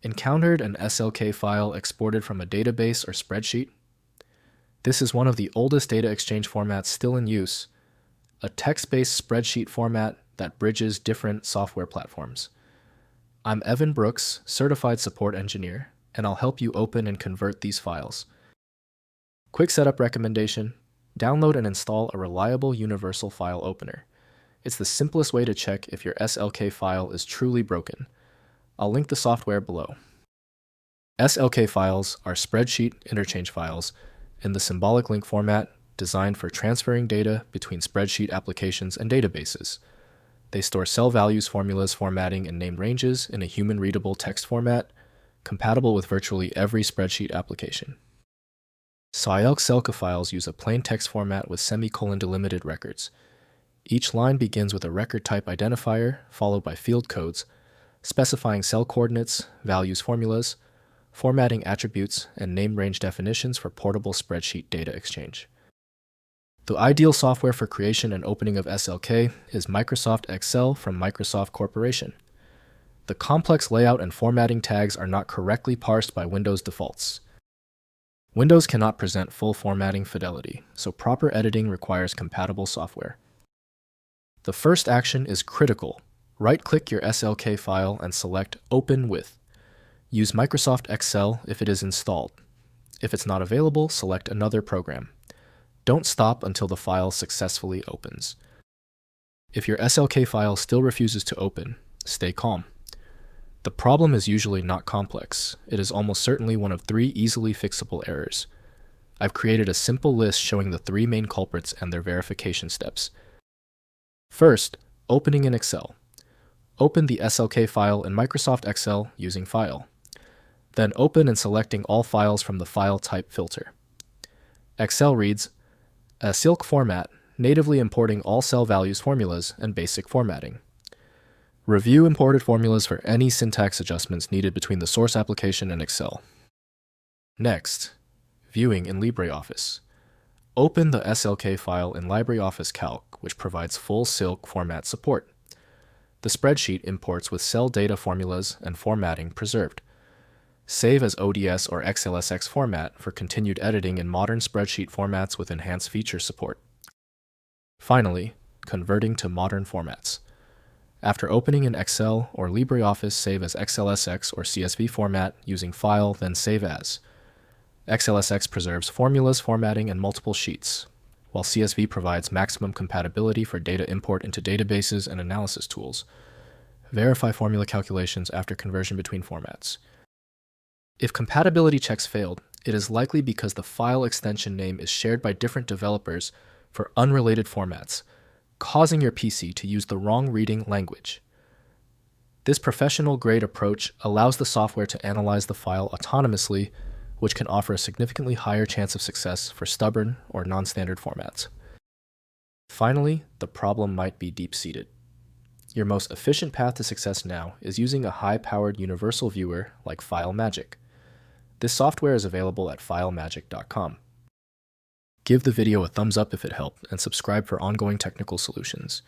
Encountered an SLK file exported from a database or spreadsheet? This is one of the oldest data exchange formats still in use, a text-based spreadsheet format that bridges different software platforms. I'm Evan Brooks, Certified Support Engineer, and I'll help you open and convert these files. Quick setup recommendation: download and install a reliable universal file opener. It's the simplest way to check if your SLK file is truly broken. I'll link the software below. SLK files are spreadsheet interchange files in the Symbolic Link format designed for transferring data between spreadsheet applications and databases. They store cell values, formulas, formatting, and named ranges in a human-readable text format, compatible with virtually every spreadsheet application. SYLK SLK files use a plain text format with semicolon-delimited records. Each line begins with a record type identifier, followed by field codes, specifying cell coordinates, values formulas, formatting attributes, and name range definitions for portable spreadsheet data exchange. The ideal software for creation and opening of SLK is Microsoft Excel from Microsoft Corporation. The complex layout and formatting tags are not correctly parsed by Windows defaults. Windows cannot present full formatting fidelity, so proper editing requires compatible software. The first action is critical. Right-click your SLK file and select Open With. Use Microsoft Excel if it is installed. If it's not available, select another program. Don't stop until the file successfully opens. If your SLK file still refuses to open, stay calm. The problem is usually not complex. It is almost certainly one of 3 easily fixable errors. I've created a simple list showing the 3 main culprits and their verification steps. First, opening in Excel. Open the SLK file in Microsoft Excel using File. Then open and selecting all files from the file type filter. Excel reads a SYLK format, natively importing all cell values formulas and basic formatting. Review imported formulas for any syntax adjustments needed between the source application and Excel. Next, viewing in LibreOffice. Open the SLK file in LibreOffice Calc, which provides full SYLK format support. The spreadsheet imports with cell data formulas and formatting preserved. Save as ODS or XLSX format for continued editing in modern spreadsheet formats with enhanced feature support. Finally, converting to modern formats. After opening in Excel or LibreOffice, save as XLSX or CSV format using File, then Save As. XLSX preserves formulas, formatting, and multiple sheets, while CSV provides maximum compatibility for data import into databases and analysis tools. Verify formula calculations after conversion between formats. If compatibility checks failed, it is likely because the file extension name is shared by different developers for unrelated formats, causing your PC to use the wrong reading language. This professional-grade approach allows the software to analyze the file autonomously, which can offer a significantly higher chance of success for stubborn or non-standard formats. Finally, the problem might be deep-seated. Your most efficient path to success now is using a high-powered universal viewer like FileMagick. This software is available at filemagick.com. Give the video a thumbs up if it helped, and subscribe for ongoing technical solutions.